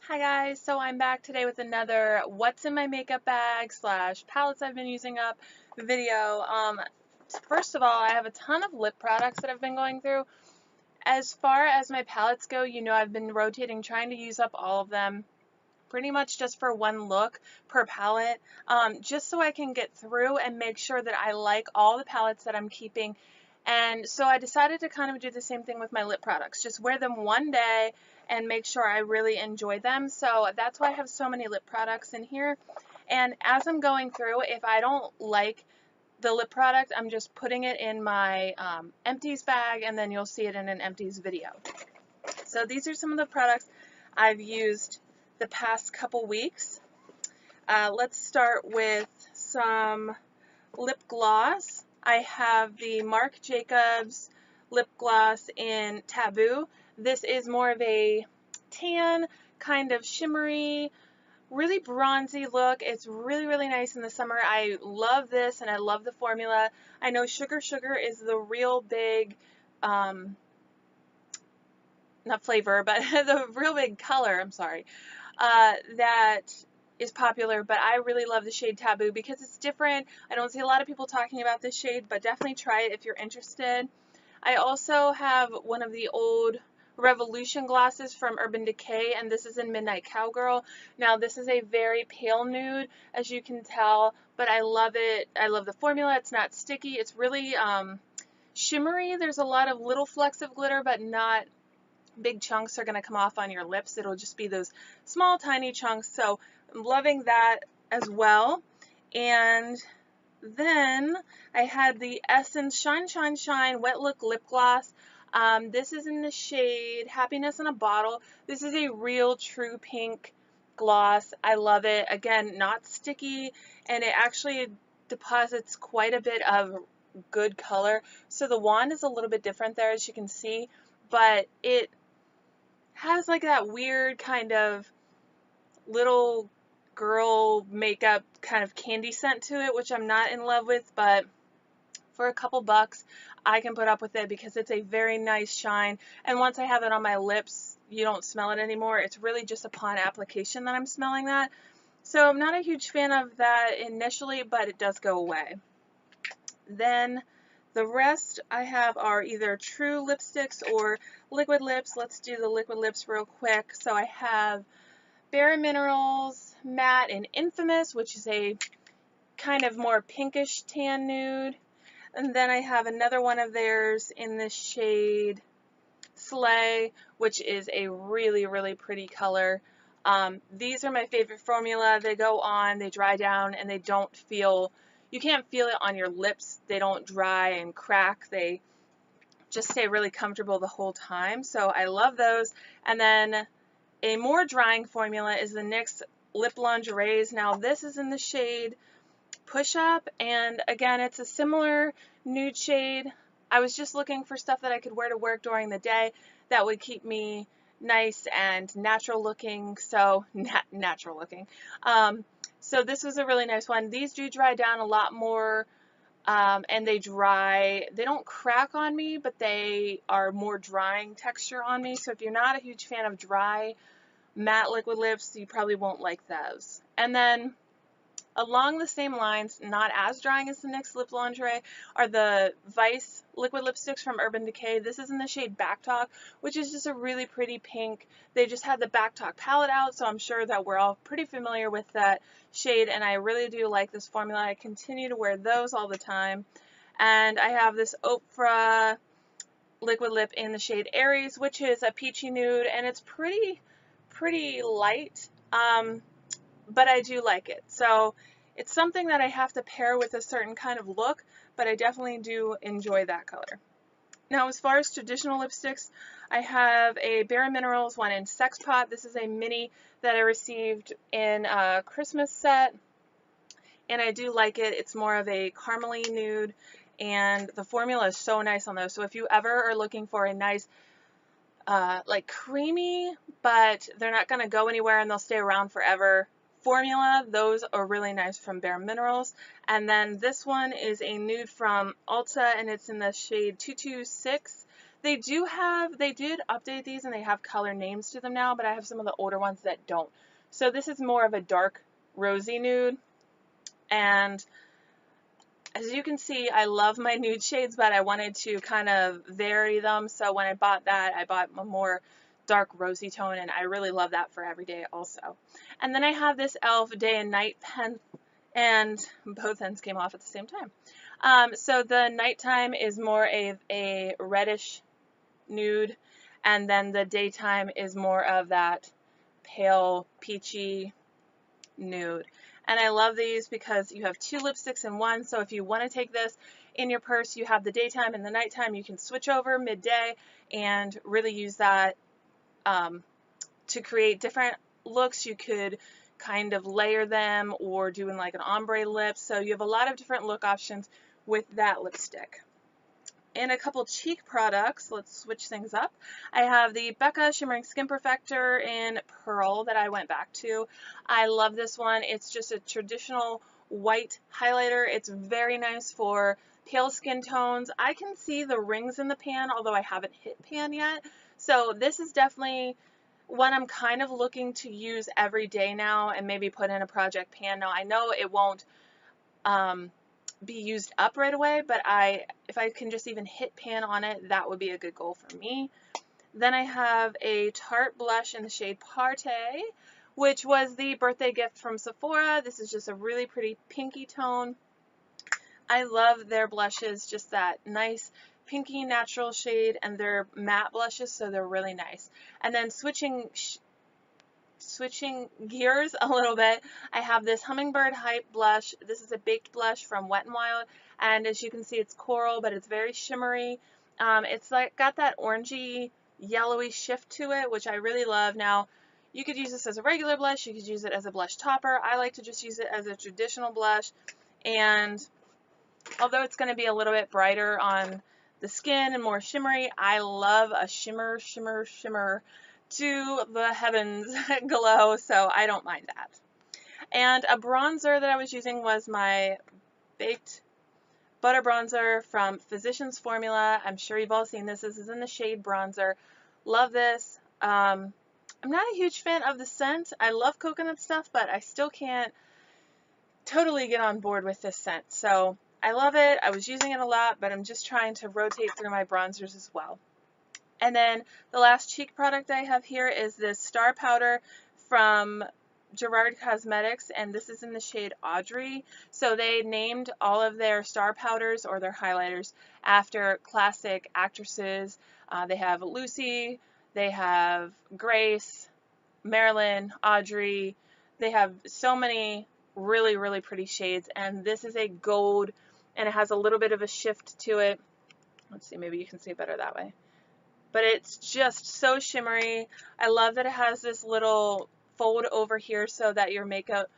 Hi guys, so I'm back today with another what's in my makeup bag slash palettes I've been using up video. First of all, I have a ton of lip products that I've been going through. As far as my palettes go, I've been rotating, trying to use up all of them pretty much just for one look per palette, just so I can get through and make sure that I like all the palettes that I'm keeping. And so I decided to kind of do the same thing with my lip products, just wear them one day and make sure I really enjoy them. So that's why I have so many lip products in here. And as I'm going through, if I don't like the lip product, I'm just putting it in my empties bag, and then you'll see it in an empties video. So these are some of the products I've used the past couple weeks. Let's start with some lip gloss. I have the Marc Jacobs lip gloss in Taboo. This is more of a tan, kind of shimmery, really bronzy look. It's really, really nice in the summer. I love this and I love the formula. I know Sugar Sugar is the real big, not flavor, but the real big color, I'm sorry, that is popular, but I really love the shade Taboo because it's different. I don't see a lot of people talking about this shade, but definitely try it if you're interested. I also have one of the old Revolution glosses from Urban Decay, and this is in Midnight Cowgirl. Now, this is a very pale nude, as you can tell, but I love it. I love the formula. It's not sticky. It's really shimmery. There's a lot of little flecks of glitter, but not big chunks are going to come off on your lips. It'll just be those small, tiny chunks. So I'm loving that as well. And then I had the Essence Shine Shine Shine Wet Look Lip Gloss. This is in the shade Happiness in a Bottle. This is a real true pink gloss. I love it. Again, not sticky, and it actually deposits quite a bit of good color. So the wand is a little bit different there, as you can see, but it has like that weird kind of little girl makeup kind of candy scent to it, which I'm not in love with, but for a couple bucks, I can put up with it because it's a very nice shine. And once I have it on my lips, you don't smell it anymore. It's really just upon application that I'm smelling that. So I'm not a huge fan of that initially, but it does go away. Then the rest I have are either true lipsticks or liquid lips. Let's do the liquid lips real quick. So I have Bare Minerals Matte and Infamous, which is a kind of more pinkish tan nude. And then I have another one of theirs in the shade Slay, which is a really, really pretty color. These are my favorite formula. They go on, they dry down, and they don't feel, you can't feel it on your lips. They don't dry and crack. They just stay really comfortable the whole time. So I love those. And then a more drying formula is the NYX Lip Lingeries. Now this is in the shade Push Up, and again, it's a similar nude shade. I was just looking for stuff that I could wear to work during the day that would keep me nice and natural looking, so natural looking. So this was a really nice one. These do dry down a lot more, and they don't crack on me, but they are more drying texture on me. So if you're not a huge fan of dry matte liquid lips, you probably won't like those. And then along the same lines, not as drying as the NYX Lip Lingerie, are the Vice liquid lipsticks from Urban Decay. This is in the shade Backtalk, which is just a really pretty pink. They just had the Backtalk palette out, so I'm sure that we're all pretty familiar with that shade, and I really do like this formula. I continue to wear those all the time. And I have this Oprah liquid lip in the shade Aries, which is a peachy nude, and it's pretty light. But I do like it. So it's something that I have to pair with a certain kind of look, but I definitely do enjoy that color. Now, as far as traditional lipsticks, I have a Bare Minerals one in Sex Pot. This is a mini that I received in a Christmas set, and I do like it. It's more of a caramely nude, and the formula is so nice on those. So if you ever are looking for a nice like creamy, but they're not going to go anywhere and they'll stay around forever formula, those are really nice from Bare Minerals. And then this one is a nude from Ulta, and it's in the shade 226. They did update these and they have color names to them now, but I have some of the older ones that don't. So this is more of a dark rosy nude, and as you can see, I love my nude shades, but I wanted to kind of vary them. So when I bought that, I bought a more dark rosy tone, and I really love that for every day also. And then I have this e.l.f. day and night pen, and both ends came off at the same time. So the nighttime is more of a reddish nude, and then the daytime is more of that pale peachy nude. And I love these because you have two lipsticks in one, so if you want to take this in your purse, you have the daytime and the nighttime. You can switch over midday and really use that to create different looks. You could kind of layer them or doing like an ombre lip, so you have a lot of different look options with that lipstick. And a couple cheek products, let's switch things up. I have the Becca Shimmering Skin Perfector in Pearl that I went back to. I love this one. It's just a traditional white highlighter. It's very nice for pale skin tones. I can see the rings in the pan, although I haven't hit pan yet. So this is definitely one I'm kind of looking to use every day now and maybe put in a project pan. Now I know it won't be used up right away, but if I can just even hit pan on it, that would be a good goal for me. Then I have a Tarte blush in the shade Partey, which was the birthday gift from Sephora. This is just a really pretty pinky tone. I love their blushes, just that nice pinky natural shade, and they're matte blushes, so they're really nice. And then switching gears a little bit, I have this Hummingbird Hype blush. This is a baked blush from Wet n Wild, and as you can see, it's coral, but it's very shimmery. It's like got that orangey, yellowy shift to it, which I really love. Now, you could use this as a regular blush, you could use it as a blush topper. I like to just use it as a traditional blush, and although it's going to be a little bit brighter on the skin and more shimmery, I love a shimmer to the heavens glow, so I don't mind that. And a bronzer that I was using was my Baked Butter Bronzer from Physicians Formula. I'm sure you've all seen this. This is in the shade Bronzer. Love this. I'm not a huge fan of the scent. I love coconut stuff, but I still can't totally get on board with this scent. So I love it. I was using it a lot, but I'm just trying to rotate through my bronzers as well. And then the last cheek product I have here is this Star Powder from Gerard Cosmetics, and this is in the shade Audrey. So they named all of their star powders or their highlighters after classic actresses. They have Lucy, they have Grace, Marilyn, Audrey. They have so many really, really pretty shades, and this is a gold, and it has a little bit of a shift to it. Let's see, maybe you can see it better that way. But it's just so shimmery. I love that it has this little fold over here so that your makeup,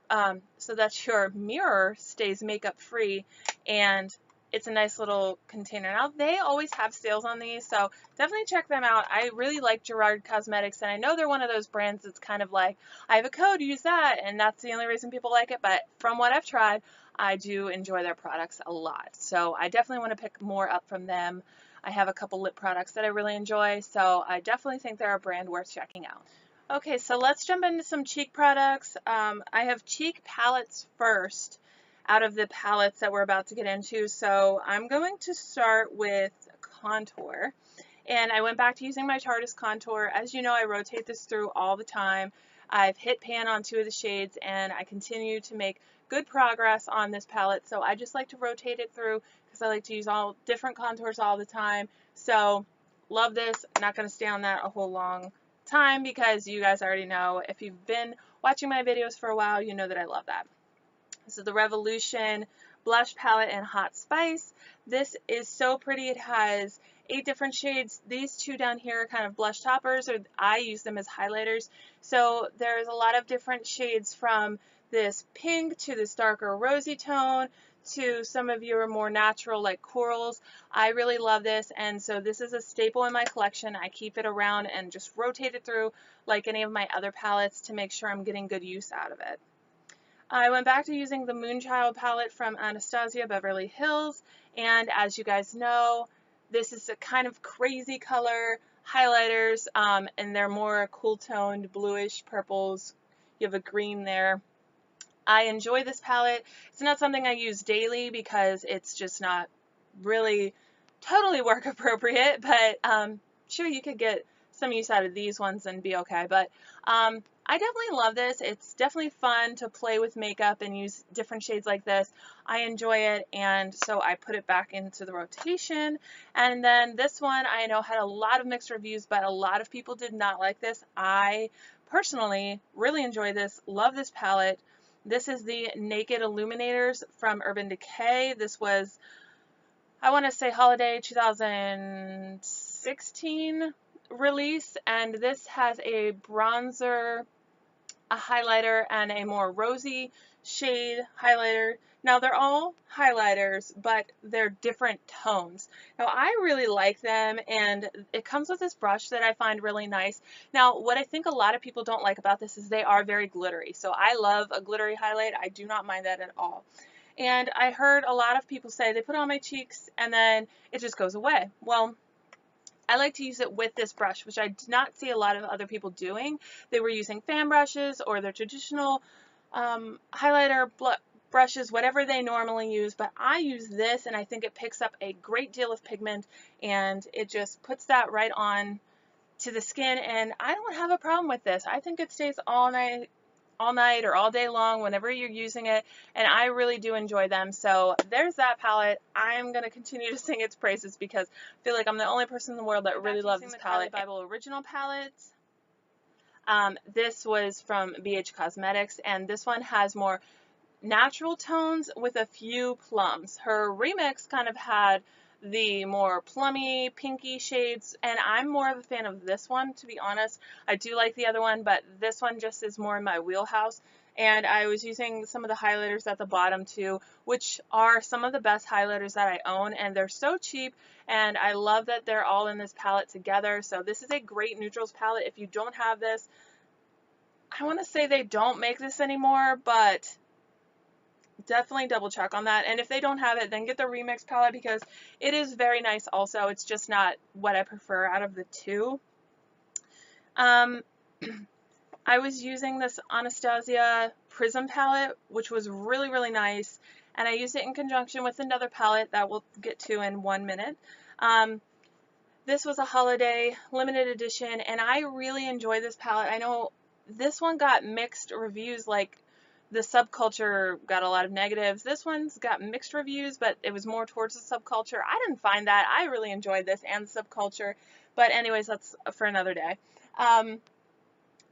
so that your mirror stays makeup free, and it's a nice little container. Now they always have sales on these, so definitely check them out. I really like Gerard Cosmetics, and I know they're one of those brands that's kind of like, I have a code, use that, and that's the only reason people like it, but from what I've tried, I do enjoy their products a lot. So I definitely want to pick more up from them. I have a couple lip products that I really enjoy, so I definitely think they're a brand worth checking out. Okay, so let's jump into some cheek products. I have cheek palettes first out of the palettes that we're about to get into. So I'm going to start with contour. And I went back to using my Tarte contour. As you know, I rotate this through all the time. I've hit pan on 2 of the shades, and I continue to make good progress on this palette. So I just like to rotate it through because I like to use all different contours all the time. So love this. I'm not going to stay on that a whole long time because you guys already know, if you've been watching my videos for a while, you know that I love that. This is the Revolution Blush Palette in Hot Spice. This is so pretty. It has 8 different shades. These 2 down here are kind of blush toppers, or I use them as highlighters. So there's a lot of different shades, from this pink to this darker rosy tone to some of your more natural like corals. I really love this, and so this is a staple in my collection. I keep it around and just rotate it through like any of my other palettes to make sure I'm getting good use out of it. I went back to using the Moonchild palette from Anastasia Beverly Hills, and as you guys know, This is a kind of crazy color highlighters, and they're more cool toned bluish purples. You have a green there. I enjoy this palette. It's not something I use daily because it's just not really totally work appropriate, but sure, you could get some use out of these ones and be okay. But I definitely love this. It's definitely fun to play with makeup and use different shades like this. I enjoy it, and so I put it back into the rotation. And then this one I know had a lot of mixed reviews, but a lot of people did not like this. I personally really enjoy this, love this palette. This is the Naked Illuminators from Urban Decay. This was, I want to say, holiday 2016 release, and this has a bronzer, a highlighter, and a more rosy shade highlighter. Now they're all highlighters, but they're different tones. Now I really like them, and it comes with this brush that I find really nice. Now what I think a lot of people don't like about this is they are very glittery. So I love a glittery highlight. I do not mind that at all. And I heard a lot of people say they put it on my cheeks and then it just goes away. Well, I like to use it with this brush, which I did not see a lot of other people doing. They were using fan brushes or their traditional highlighter brushes, whatever they normally use, but I use this and I think it picks up a great deal of pigment and it just puts that right on to the skin, and I don't have a problem with this. I think it stays all night or all day long whenever you're using it, and I really do enjoy them. So there's that palette. I'm going to continue to sing its praises because I feel like I'm the only person in the world that really loves this palette. Bible Original palette. This was from BH Cosmetics, and this one has more natural tones with a few plums. Her remix kind of had the more plummy, pinky shades, and I'm more of a fan of this one, to be honest. I do like the other one, but this one just is more in my wheelhouse. And I was using some of the highlighters at the bottom too, which are some of the best highlighters that I own, and they're so cheap, and I love that they're all in this palette together. So this is a great neutrals palette. If you don't have this, I want to say they don't make this anymore, but definitely double check on that. And if they don't have it, then get the remix palette because it is very nice also. It's just not what I prefer out of the two. I was using this Anastasia Prism palette, which was really, really nice. And I used it in conjunction with another palette that we'll get to in 1 minute. This was a holiday limited edition, and I really enjoy this palette. I know this one got mixed reviews, like the subculture got a lot of negatives. This one's got mixed reviews, but it was more towards the subculture. I didn't find that. I really enjoyed this and the subculture. But anyways, that's for another day. A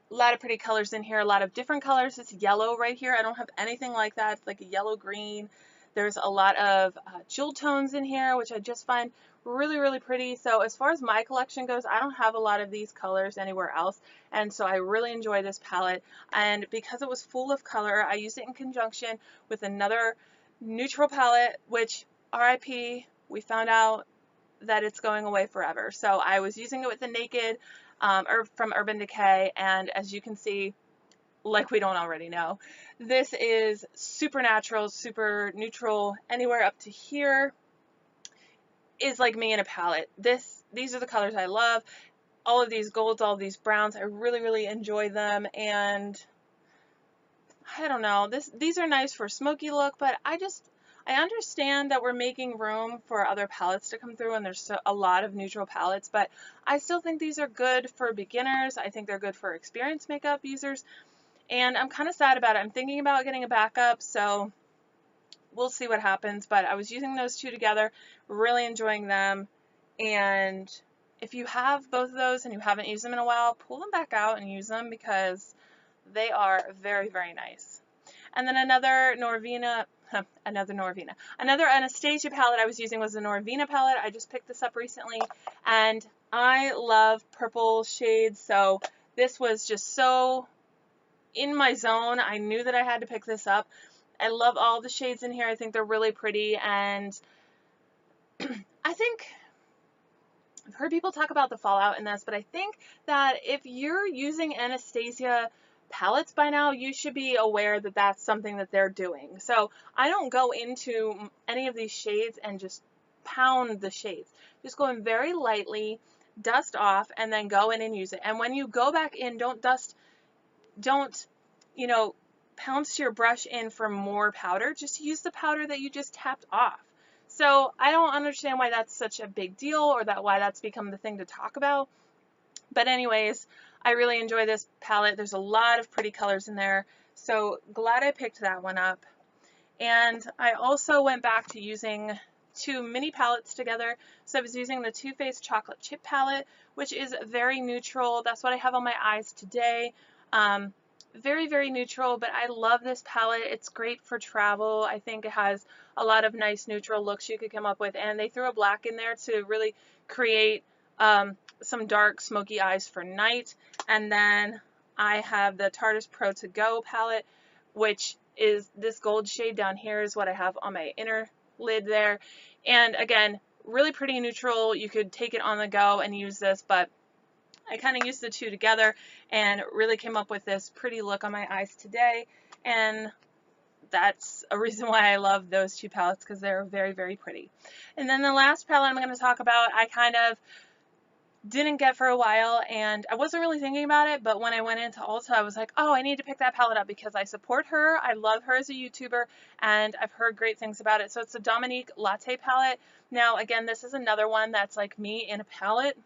lot of pretty colors in here, a lot of different colors. It's yellow right here. I don't have anything like that. It's like a yellow green. There's a lot of jewel tones in here, which I just find really, really pretty. So as far as my collection goes, I don't have a lot of these colors anywhere else. And so I really enjoy this palette. And because it was full of color, I used it in conjunction with another neutral palette, which RIP, we found out that it's going away forever. So I was using it with the Naked from Urban Decay. And as you can see, like we don't already know, this is super natural, super neutral. Anywhere up to here is like me in a palette. These are the colors I love. All of these golds, all of these browns, I really, really enjoy them. And I don't know, these are nice for a smoky look, but I understand that we're making room for other palettes to come through, and there's a lot of neutral palettes, but I still think these are good for beginners. I think they're good for experienced makeup users. And I'm kind of sad about it. I'm thinking about getting a backup, so we'll see what happens. But I was using those two together, really enjoying them. And if you have both of those and you haven't used them in a while, pull them back out and use them because they are very, very nice. And then another Anastasia palette I was using was the Norvina palette. I just picked this up recently, and I love purple shades, so this was just so in my zone. I knew that I had to pick this up. I love all the shades in here. I think they're really pretty, and I think I've heard people talk about the fallout in this, but I think that if you're using Anastasia palettes by now, you should be aware that that's something that they're doing. So I don't go into any of these shades and just pound the shades. Just go in very lightly, dust off, and then go in and use it. And when you go back in, don't, you know, pounce your brush in for more powder. Just use the powder that you just tapped off. So I don't understand why that's such a big deal, or why that's become the thing to talk about. But anyways, I really enjoy this palette. There's a lot of pretty colors in there. So glad I picked that one up. And I also went back to using two mini palettes together. So I was using the Too Faced Chocolate Chip palette, which is very neutral. That's what I have on my eyes today. Very, very neutral, but I love this palette. It's great for travel. I think it has a lot of nice neutral looks you could come up with, and they threw a black in there to really create some dark smoky eyes for night. And then I have the Tarte Pro To Go palette, which is this gold shade down here is what I have on my inner lid there. And again, really pretty neutral. You could take it on the go and use this, but I kind of used the two together and really came up with this pretty look on my eyes today. And that's a reason why I love those two palettes, because they're very, very pretty. And then the last palette I'm going to talk about, I kind of didn't get for a while, and I wasn't really thinking about it, but when I went into Ulta, I was like, oh, I need to pick that palette up because I support her. I love her as a YouTuber, and I've heard great things about it. So it's the Dominique Lotte palette. Now, again, this is another one that's like me in a palette.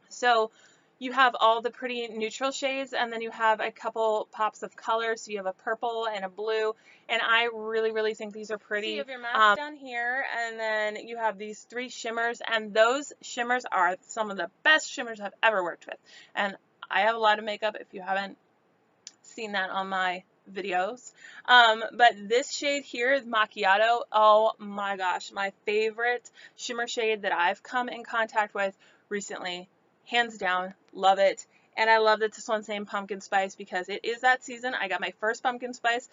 So you have all the pretty neutral shades, and then you have a couple pops of color. So you have a purple and a blue, and I really, really think these are pretty. So you have your matte down here, and then you have these three shimmers, and those shimmers are some of the best shimmers I've ever worked with. And I have a lot of makeup if you haven't seen that on my videos. But this shade here is Macchiato. Oh my gosh, my favorite shimmer shade that I've come in contact with recently. Hands down, love it. And I love that this one's named Pumpkin Spice because it is that season. I got my first pumpkin spice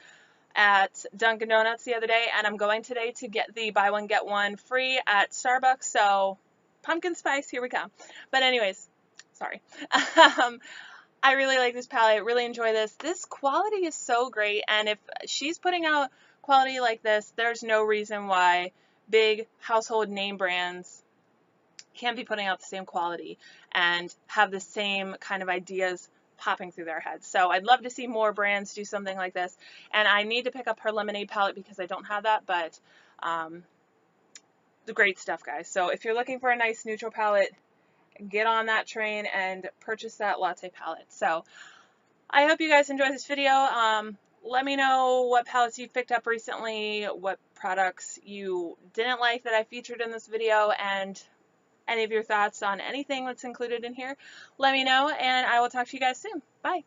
at Dunkin' Donuts the other day, and I'm going today to get the buy one get one free at Starbucks. So pumpkin spice, here we go. But anyways, sorry. I really like this palette, really enjoy this. This quality is so great, and if she's putting out quality like this, there's no reason why big household name brands can't be putting out the same quality and have the same kind of ideas popping through their heads. So I'd love to see more brands do something like this, and I need to pick up her Lemonade palette because I don't have that, but the great stuff, guys. So if you're looking for a nice neutral palette, get on that train and purchase that Lotte palette. So I hope you guys enjoyed this video. Let me know what palettes you've picked up recently, what products you didn't like that I featured in this video, and any of your thoughts on anything that's included in here. Let me know, and I will talk to you guys soon. Bye.